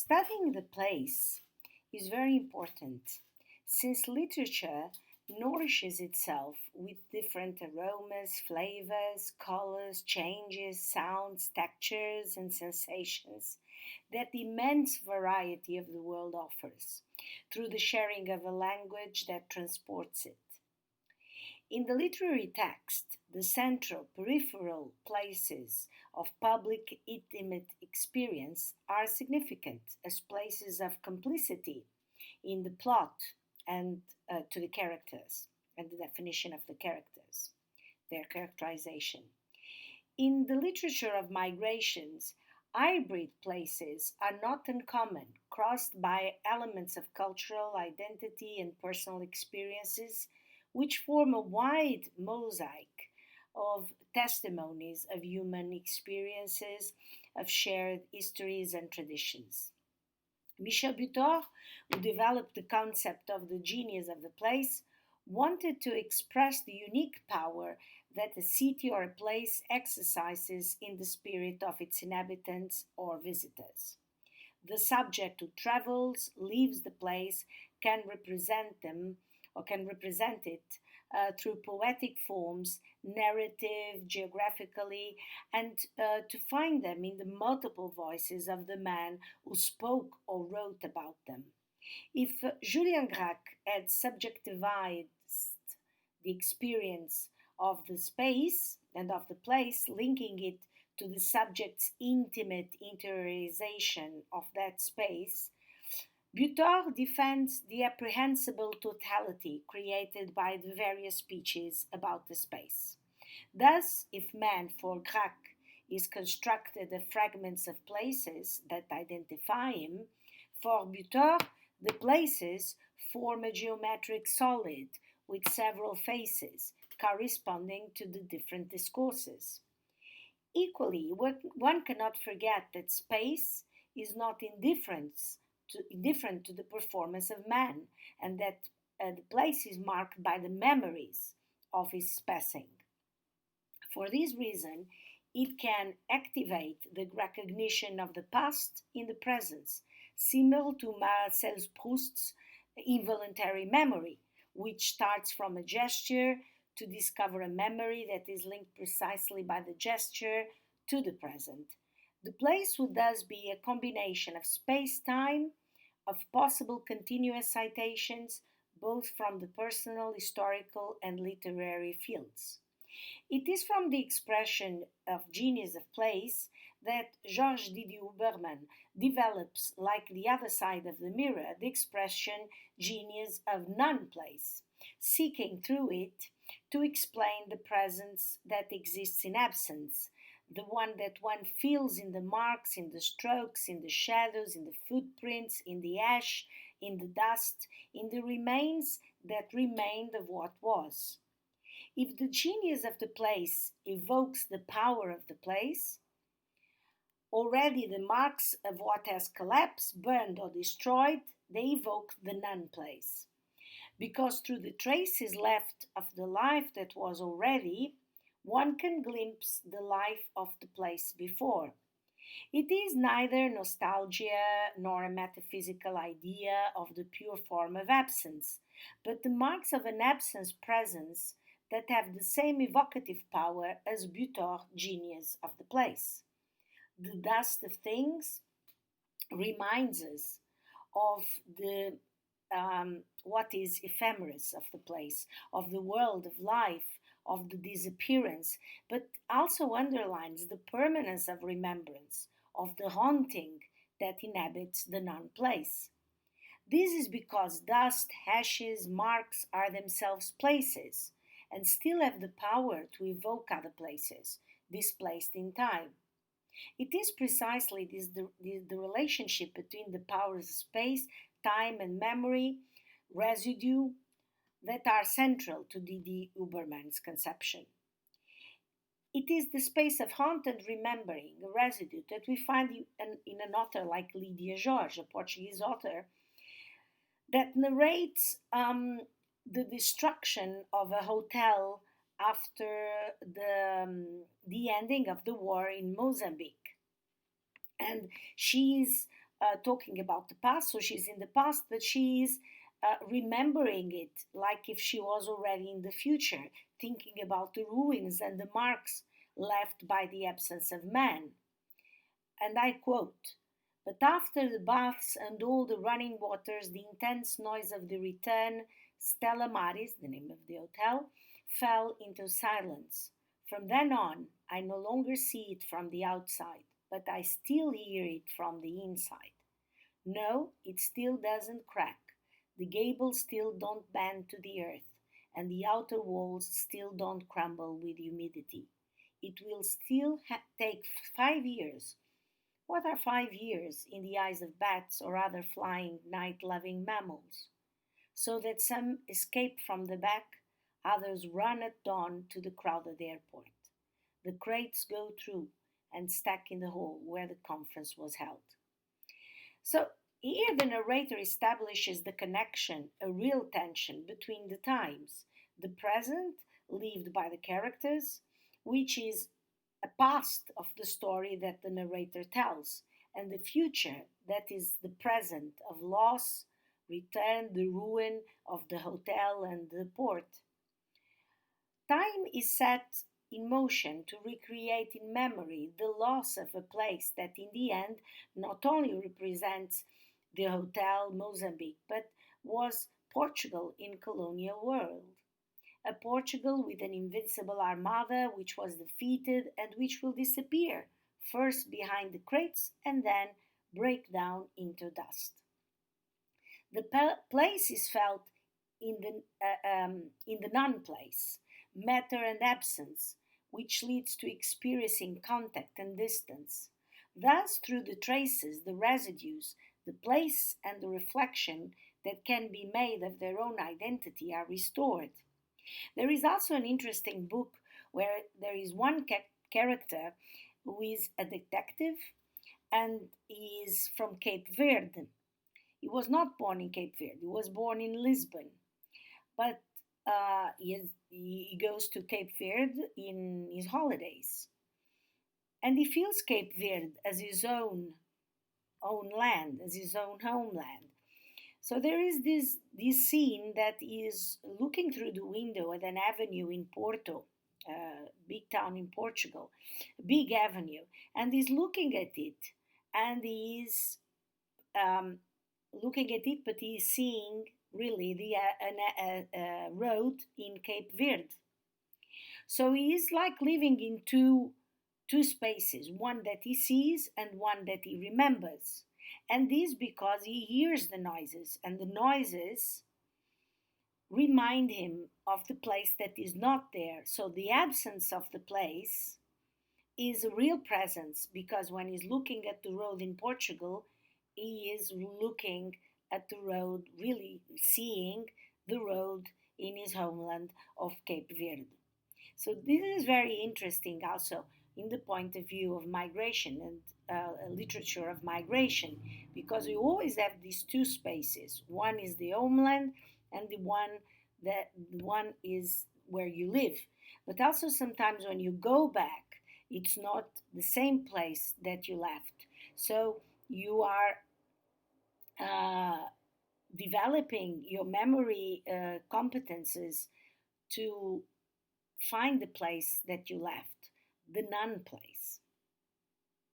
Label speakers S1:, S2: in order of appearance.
S1: Studying the place is very important since literature nourishes itself with different aromas, flavors, colors, changes, sounds, textures, and sensations that the immense variety of the world offers through the sharing of a language that transports it. In the literary text, the central, peripheral places of public intimate experience are significant as places of complicity in the plot and to the characters and the definition of the characters, their characterization. In the literature of migrations, hybrid places are not uncommon, crossed by elements of cultural identity and personal experiences, which form a wide mosaic of testimonies of human experiences, of shared histories and traditions. Michel Butor, who developed the concept of the genius of the place, wanted to express the unique power that a city or a place exercises in the spirit of its inhabitants or visitors. The subject who travels, leaves the place, can represent them or can represent it through poetic forms, narrative, geographically, and to find them in the multiple voices of the man who spoke or wrote about them. If Julien Gracq had subjectivized the experience of the space and of the place, linking it to the subject's intimate interiorization of that space, Butor defends the apprehensible totality created by the various speeches about the space. Thus, if man for Gracq is constructed of fragments of places that identify him, for Butor the places form a geometric solid with several faces corresponding to the different discourses. Equally, one cannot forget that space is not indifferent to the performance of man, and that the place is marked by the memories of his passing. For this reason, it can activate the recognition of the past in the present, similar to Marcel Proust's involuntary memory, which starts from a gesture to discover a memory that is linked precisely by the gesture to the present. The place would thus be a combination of space time, of possible continuous citations, both from the personal, historical, and literary fields. It is from the expression of genius of place that Georges Didier Huberman develops, like the other side of the mirror, the expression genius of non place, seeking through it to explain the presence that exists in absence, the one that one feels in the marks, in the strokes, in the shadows, in the footprints, in the ash, in the dust, in the remains that remained of what was. If the genius of the place evokes the power of the place, already the marks of what has collapsed, burned, or destroyed, they evoke the non place. Because through the traces left of the life that was already, one can glimpse the life of the place before. It is neither nostalgia nor a metaphysical idea of the pure form of absence, but the marks of an absence presence that have the same evocative power as Butor's genius of the place. The dust of things reminds us of the what is ephemeris of the place, of the world of life, of the disappearance, but also underlines the permanence of remembrance, of the haunting that inhabits the non place. This is because dust, ashes, marks are themselves places and still have the power to evoke other places, displaced in time. It is precisely the relationship between the powers of space, time, and memory, residue, that are central to Didier Huberman's conception. It is the space of haunt and remembering, a residue that we find in an author like Lydia Jorge, a Portuguese author, that narrates the destruction of a hotel after the ending of the war in Mozambique. And she is talking about the past, so she's in the past, but she's remembering it like if she was already in the future, thinking about the ruins and the marks left by the absence of man. And I quote, "But after the baths and all the running waters, the intense noise of the return, Stella Maris, the name of the hotel, fell into silence. From then on, I no longer see it from the outside, but I still hear it from the inside. No, it still doesn't crack. The gables still don't bend to the earth, and the outer walls still don't crumble with humidity. It will still take 5 years. What are 5 years in the eyes of bats or other flying, night loving mammals? So that some escape from the back, others run at dawn to the crowded airport. The crates go through and stack in the hall where the conference was held." So here the narrator establishes the connection, a real tension between the times, the present lived by the characters, which is a past of the story that the narrator tells, and the future that is the present of loss, return, the ruin of the hotel and the port. Time is set in motion to recreate in memory the loss of a place that in the end not only represents the hotel Mozambique but was Portugal in colonial world. A Portugal with an invincible armada which was defeated and which will disappear, first behind the crates and then break down into dust. The place is felt in the non-place, matter and absence, which leads to experiencing contact and distance. Thus, through the traces, the residues, the place and the reflection that can be made of their own identity are restored. There is also an interesting book where there is one character who is a detective and he is from Cape Verde. He was not born in Cape Verde, he was born in Lisbon, but he goes to Cape Verde in his holidays. And he feels Cape Verde as his own land, as his own homeland. So there is this scene that is looking through the window at an avenue in Porto, big town in Portugal, big avenue, and he's looking at it, and he's um, looking at it, but he's seeing really a road in Cape Verde. So he is like living in two spaces, one that he sees and one that he remembers. And this because he hears the noises, and the noises remind him of the place that is not there. So the absence of the place is a real presence because when he's looking at the road in Portugal, he is looking at the road, really seeing the road in his homeland of Cape Verde. So this is very interesting also in the point of view of migration and literature of migration, because we always have these two spaces. One is the homeland, and the one is where you live. But also sometimes when you go back, it's not the same place that you left. So you are uh, developing your memory competences to find the place that you left, the non place.